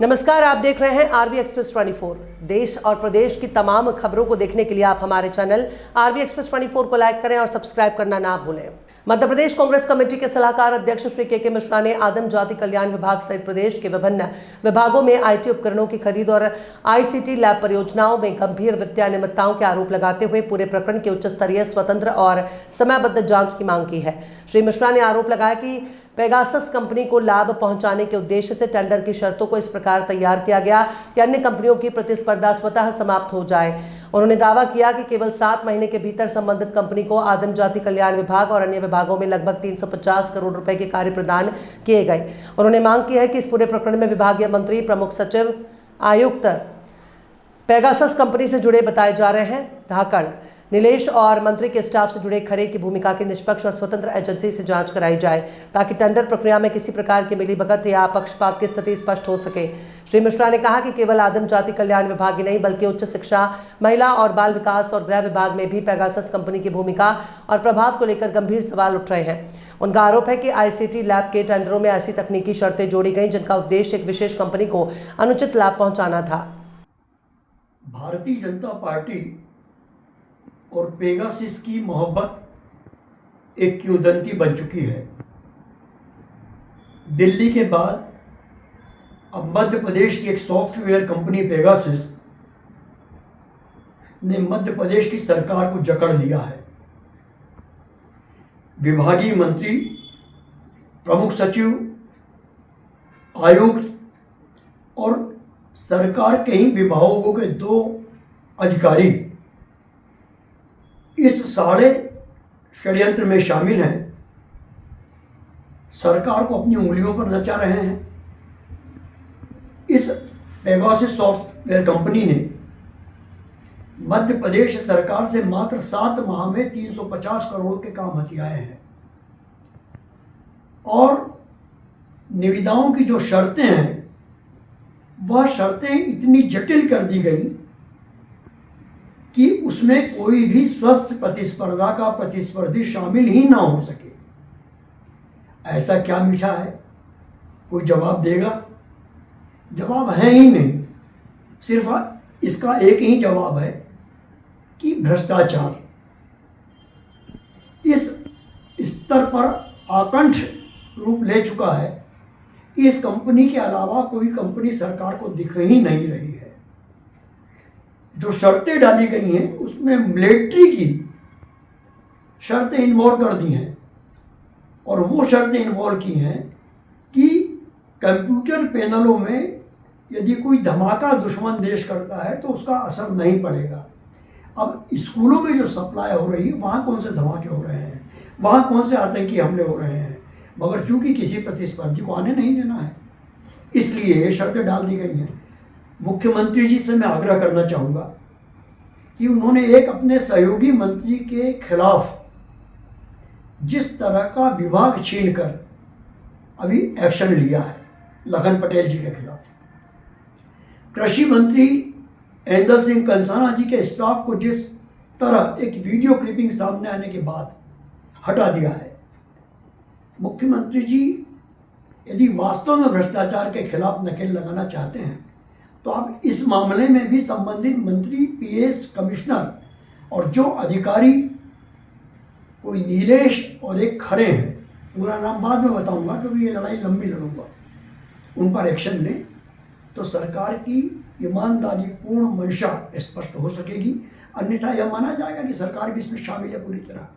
नमस्कार, आप देख रहे हैं आरवी एक्सप्रेस 24। देश और प्रदेश की तमाम खबरों को देखने के लिए आप हमारे चैनल आरवी एक्सप्रेस 24 को लाइक करें और सब्सक्राइब करना ना भूलें। मध्य प्रदेश कांग्रेस कमेटी के सलाहकार अध्यक्ष श्री के मिश्रा ने आदिम जाति कल्याण विभाग सहित प्रदेश के विभिन्न विभागों में आईटी उपकरणों की खरीद और आईसीटी लैब परियोजनाओं में गंभीर वित्तीय अनियमितताओं के आरोप लगाते हुए पूरे प्रकरण की उच्च स्तरीय, स्वतंत्र और समयबद्ध जांच की मांग की है। श्री मिश्रा ने आरोप लगाया कि पेगासस कंपनी को लाभ पहुंचाने के उद्देश्य से टेंडर की शर्तों को इस प्रकार तैयार किया गया कि अन्य कंपनियों की प्रतिस्पर्धा स्वतः समाप्त हो जाए। उन्होंने दावा किया कि केवल 7 महीने के भीतर संबंधित कंपनी को आदिम जाति कल्याण विभाग और अन्य विभागों में लगभग 350 करोड़ रुपए के कार्य प्रदान किए गए। उन्होंने मांग की है कि इस पूरे प्रकरण में विभागीय मंत्री, प्रमुख सचिव, आयुक्त, पेगासस कंपनी से जुड़े बताए जा रहे हैं धाकड़, नीलेश और मंत्री के स्टाफ से जुड़े खरे की भूमिका की निष्पक्ष और स्वतंत्र एजेंसी से जांच कराई जाए ताकि टेंडर प्रक्रिया में किसी प्रकार की मिलीभगत या पक्षपात की स्थिति स्पष्ट हो सके। श्री मिश्रा ने कहा कि केवल आदिम जाति कल्याण विभाग ही नहीं बल्कि उच्च शिक्षा, महिला और बाल विकास और गृह विभाग में भी पेगासस कंपनी की भूमिका और प्रभाव को लेकर गंभीर सवाल उठ रहे हैं। उनका आरोप है कि आईसीटी लैब के टेंडरों में ऐसी तकनीकी शर्तें जोड़ी गई जिनका उद्देश्य एक विशेष कंपनी को अनुचित लाभ पहुंचाना था। भारतीय जनता पार्टी और पेगासस की मोहब्बत एक किंवदंती बन चुकी है। दिल्ली के बाद अब मध्य प्रदेश की एक सॉफ्टवेयर कंपनी पेगासस ने मध्य प्रदेश की सरकार को जकड़ लिया है। विभागीय मंत्री, प्रमुख सचिव, आयुक्त और सरकार के ही विभागों के 2 अधिकारी इस सारे षड्यंत्र में शामिल हैं। सरकार को अपनी उंगलियों पर नचा रहे हैं। इस पेगासस सॉफ्टवेयर कंपनी ने मध्य प्रदेश सरकार से मात्र 7 माह में 350 करोड़ के काम हथियाए हैं और निविदाओं की जो शर्तें हैं वह शर्तें इतनी जटिल कर दी गई कि उसमें कोई भी स्वस्थ प्रतिस्पर्धा का प्रतिस्पर्धी शामिल ही ना हो सके। ऐसा क्या मीठा है? कोई जवाब देगा? जवाब है ही नहीं। सिर्फ इसका एक ही जवाब है कि भ्रष्टाचार इस स्तर पर आकंठ रूप ले चुका है कि इस कंपनी के अलावा कोई कंपनी सरकार को दिख ही नहीं रही है। जो शर्तें डाली गई हैं उसमें मिलिट्री की शर्तें इन्वॉल्व कर दी हैं और वो शर्तें इन्वॉल्व की हैं कि कंप्यूटर पैनलों में यदि कोई धमाका दुश्मन देश करता है तो उसका असर नहीं पड़ेगा। अब स्कूलों में जो सप्लाई हो रही है वहाँ कौन से धमाके हो रहे हैं, वहाँ कौन से आतंकी हमले हो रहे हैं, मगर चूंकि किसी प्रतिस्पर्धी को आने नहीं देना है इसलिए शर्तें डाल दी गई हैं। मुख्यमंत्री जी से मैं आग्रह करना चाहूँगा कि उन्होंने एक अपने सहयोगी मंत्री के खिलाफ जिस तरह का विभाग छीनकर अभी एक्शन लिया है लखन पटेल जी के खिलाफ, कृषि मंत्री ऐंदल सिंह कंसाना जी के स्टाफ को जिस तरह एक वीडियो क्लिपिंग सामने आने के बाद हटा दिया है, मुख्यमंत्री जी यदि वास्तव में भ्रष्टाचार के खिलाफ नकेल लगाना चाहते हैं तो आप इस मामले में भी संबंधित मंत्री, पीएस, कमिश्नर और जो अधिकारी, कोई नीलेश और एक खरे हैं, पूरा नाम बाद में बताऊंगा क्योंकि ये लड़ाई लंबी लड़ूंगा, उन पर एक्शन लें तो सरकार की ईमानदारी पूर्ण मंशा स्पष्ट हो सकेगी। अन्यथा यह माना जाएगा कि सरकार भी इसमें शामिल है पूरी तरह।